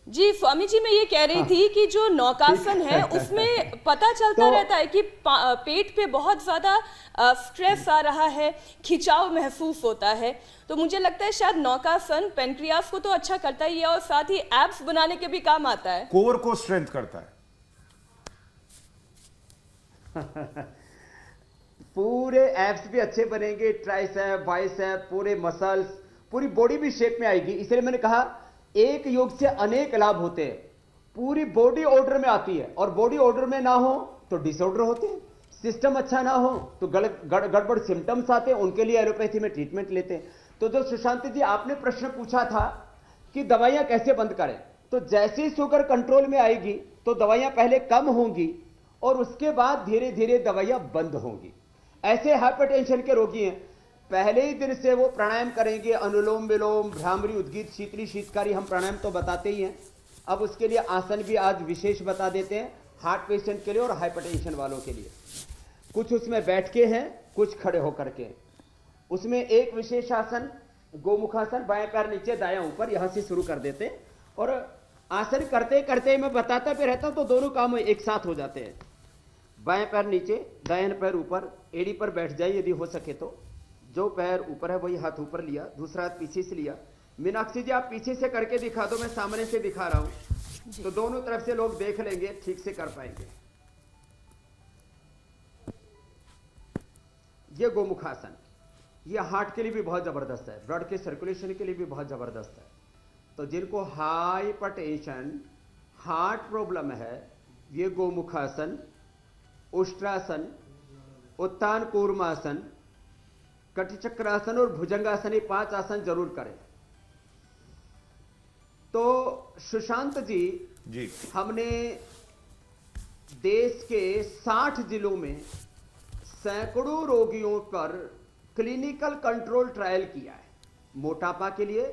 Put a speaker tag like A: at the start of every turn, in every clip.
A: जी स्वामी जी, मैं ये कह रही थी कि जो नौकासन है उसमें पता चलता
B: तो
A: रहता है कि पेट पे बहुत ज्यादा स्ट्रेस आ रहा है, खिंचाव महसूस होता है। तो मुझे लगता है शायद नौकासन पेनक्रियास को तो अच्छा करता ही है और साथ ही एब्स बनाने के भी काम आता है।
C: कोर को स्ट्रेंथ करता है।
B: पूरे एब्स भी अच्छे बनेंगे, ट्राइसेप, बाइसेप, पूरे मसल्स, पूरी बॉडी भी शेप में आएगी। इसलिए मैंने कहा एक योग से अनेक लाभ होते हैं। पूरी बॉडी ऑर्डर में आती है, और बॉडी ऑर्डर में ना हो तो डिसऑर्डर होते हैं। सिस्टम अच्छा ना हो तो गड़बड़ सिम्टम्स आते हैं, उनके लिए एलोपैथी में ट्रीटमेंट लेते हैं। तो जो सुशांत जी आपने प्रश्न पूछा था कि दवाइयां कैसे बंद करें, तो जैसे ही शुगर कंट्रोल में आएगी तो दवाइयां पहले कम होंगी और उसके बाद धीरे धीरे दवाइयां बंद होंगी। ऐसे हाइपरटेंशन के रोगी हैं, पहले ही दिन से वो प्राणायाम करेंगे, अनुलोम विलोम, भ्रामरी, उद्गीत, शीतली, शीतकारी, हम प्राणायाम तो बताते ही हैं। अब उसके लिए आसन भी आज विशेष बता देते हैं, हार्ट पेशेंट के लिए और हाइपरटेंशन वालों के लिए। कुछ उसमें बैठ के हैं, कुछ खड़े होकर के। उसमें एक विशेष आसन गोमुखासन, बाएं पैर नीचे दायां ऊपर, यहां से शुरू कर देते हैं और आसन करते करते मैं बताता भी रहता हूं तो दोनों काम एक साथ हो जाते हैं। बाएं पैर नीचे, दायां पैर ऊपर, एड़ी पर बैठ जाए यदि हो सके तो। जो पैर ऊपर है वही हाथ ऊपर लिया, दूसरा हाथ पीछे से लिया। मीनाक्षी जी आप पीछे से करके दिखा दो, मैं सामने से दिखा रहा हूं तो दोनों तरफ से लोग देख लेंगे, ठीक से कर पाएंगे। ये गोमुखासन, ये हार्ट के लिए भी बहुत जबरदस्त है, ब्लड के सर्कुलेशन के लिए भी बहुत जबरदस्त है। तो जिनको हाइपरटेंशन, हार्ट प्रॉब्लम है, ये गोमुखासन, उष्ट्रासन, उत्तान कूर्मासन, कटिचक्रासन और भुजंगासन, ये 5 आसन जरूर करें। तो सुशांत जी, हमने देश के 60 जिलों में सैकड़ों रोगियों पर क्लिनिकल कंट्रोल ट्रायल किया है, मोटापा के लिए,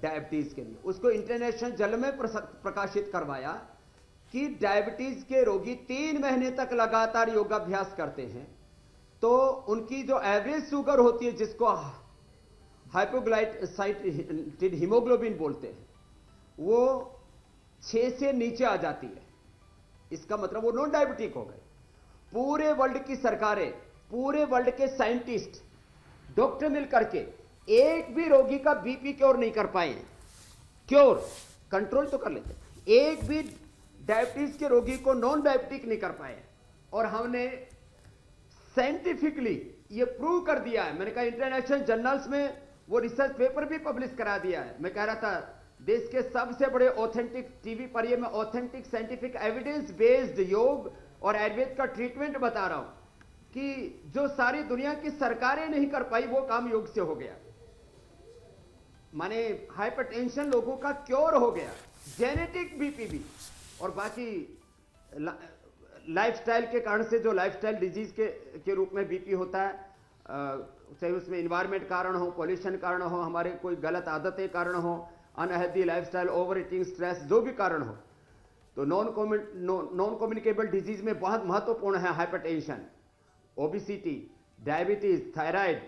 B: डायबिटीज के लिए। उसको इंटरनेशनल जर्नल में प्रकाशित करवाया कि डायबिटीज के रोगी 3 महीने तक लगातार योगाभ्यास करते हैं तो उनकी जो एवरेज शुगर होती है, जिसको हाइपोग्लाइसाइड हीमोग्लोबिन बोलते हैं, वो 6 से नीचे आ जाती है। इसका मतलब वो नॉन डायबिटिक हो गए। पूरे वर्ल्ड की सरकारें, पूरे वर्ल्ड के साइंटिस्ट, डॉक्टर मिलकर के एक भी रोगी का बीपी क्योर नहीं कर पाए। क्योर, कंट्रोल तो कर लेते, एक भी डायबिटीज के रोगी को नॉन डायबिटिक नहीं कर पाए। और हमने साइंटिफिकली ये प्रूव कर दिया है। मैंने कहा इंटरनेशनल जर्नल्स में वो रिसर्च पेपर भी पब्लिश करा दिया है। मैं कह रहा था देश के सबसे बड़े ऑथेंटिक टीवी पर ये मैं ऑथेंटिक साइंटिफिक एविडेंस बेस्ड योग और आयुर्वेद का ट्रीटमेंट बता रहा हूं कि जो सारी दुनिया की सरकारें नहीं कर पाई वो काम योग से हो गया। माने हाइपरटेंशन लोगों का क्योर हो गया, जेनेटिक बीपी भी, और बाकी लाइफस्टाइल के कारण से जो लाइफस्टाइल डिजीज के रूप में बीपी होता है, चाहे उसमें इन्वायरमेंट कारण हो, पॉल्यूशन कारण हो, हमारे कोई गलत आदतें कारण हो, unhealthy lifestyle, over eating, stress, जो भी कारण हो, तो नॉन कम्युनिकेबल डिजीज में बहुत महत्वपूर्ण है हाइपरटेंशन, ओबिसिटी, डायबिटीज, थायराइड।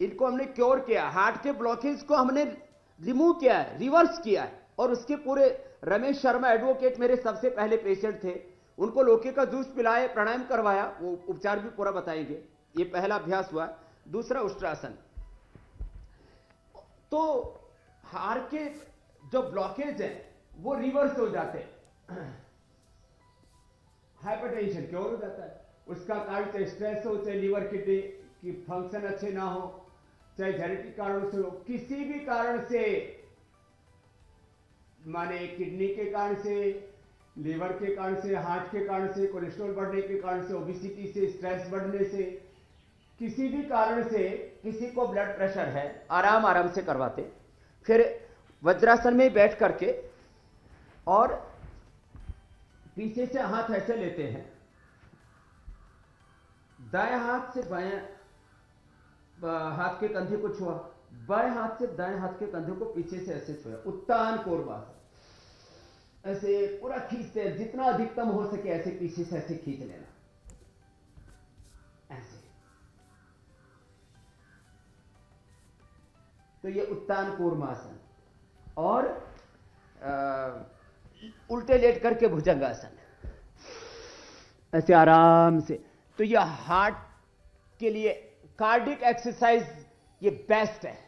B: इनको हमने क्योर किया, हार्ट के ब्लॉकेज को हमने रिमूव किया है, रिवर्स किया है। और उसके पूरे रमेश शर्मा एडवोकेट मेरे सबसे पहले पेशेंट थे, उनको लौकी का जूस पिलाए, प्राणायाम करवाया, वो उपचार भी पूरा बताएंगे। ये पहला अभ्यास हुआ। दूसरा उष्ट्रासन। तो हार्ट के जो ब्लॉकेज है वो रिवर्स हो जाते हैं, हाइपरटेंशन क्योर हो जाता है। उसका कारण चाहे स्ट्रेस हो, चाहे लीवर किडनी की फंक्शन अच्छे ना हो, चाहे जेनेटिक कारण से हो, किसी भी कारण से, माने किडनी के कारण से, लीवर के कारण से, हार्ट के कारण से, कोलेस्ट्रॉल बढ़ने के कारण से, ओबिसिटी से, स्ट्रेस बढ़ने से, किसी भी कारण से किसी को ब्लड प्रेशर है, आराम आराम से करवाते। फिर वज्रासन में बैठ करके और पीछे से हाथ ऐसे लेते हैं, दाएं हाथ से बाएं हाथ के कंधे को छुआ, बाएं हाथ से दाएं हाथ के कंधे को पीछे से ऐसे छुआ, उत्तान कोर्बासन। ऐसे पूरा खींचते हैं, जितना अधिकतम हो सके ऐसे पीछे से ऐसे खींच लेना, ऐसे। तो ये उत्तान कूर्मासन। और उल्टे लेट करके भुजंगासन, ऐसे आराम से। तो ये हार्ट के लिए कार्डिक एक्सरसाइज ये बेस्ट है।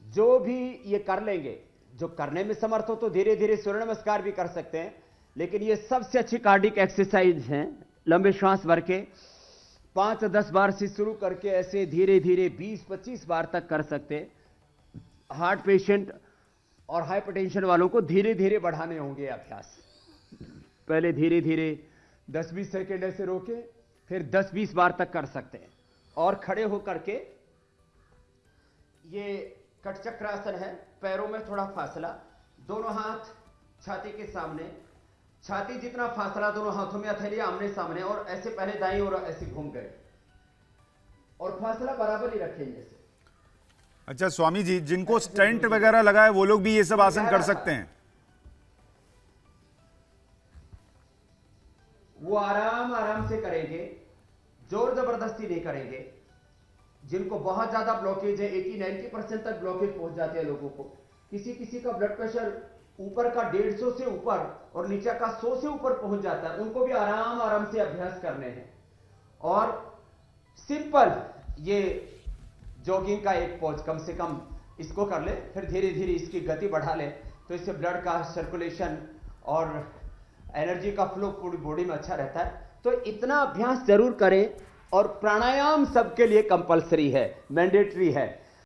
B: जो भी ये कर लेंगे, जो करने में समर्थ हो तो धीरे धीरे सूर्य नमस्कार भी कर सकते हैं, लेकिन ये सबसे अच्छी कार्डिक एक्सरसाइज है। लंबे श्वास भर के 5-10 बार से शुरू करके ऐसे धीरे धीरे 20-25 बार तक कर सकते हैं। हार्ट पेशेंट और हाइपरटेंशन वालों को धीरे धीरे बढ़ाने होंगे अभ्यास। पहले धीरे धीरे 10-20 सेकेंड ऐसे रोके, फिर 10-20 बार तक कर सकते हैं। और खड़े होकर के ये कटचक्रासन है, पैरों में थोड़ा फासला, दोनों हाथ छाती के सामने, छाती जितना फासला, दोनों हाथों में हथेलियां आमने सामने, और ऐसे पहले दाईं ओर ऐसे घूम गए और फासला बराबर ही रखेंगे ऐसे।
C: अच्छा स्वामी जी, जिनको स्टेंट वगैरह लगा है वो लोग भी ये सब आसन कर सकते हैं?
B: वो आराम आराम से करेंगे, जोर जबरदस्ती नहीं करेंगे। जिनको बहुत ज्यादा ब्लॉकेज है, 80-90% तक ब्लॉकेज पहुंच जाते हैं लोगों को। किसी किसी का ब्लड प्रेशर ऊपर का 150 से ऊपर और नीचे का 100 से ऊपर पहुंच जाता है, उनको भी आराम आराम से अभ्यास करने हैं। और सिंपल ये जॉगिंग का एक पॉज कम से कम इसको कर ले, फिर धीरे धीरे इसकी गति बढ़ा ले, तो इससे ब्लड का सर्कुलेशन और एनर्जी का फ्लो पूरी बॉडी में अच्छा रहता है। तो इतना अभ्यास जरूर करें। और प्राणायाम सबके लिए कंपलसरी है, मैंडेटरी है।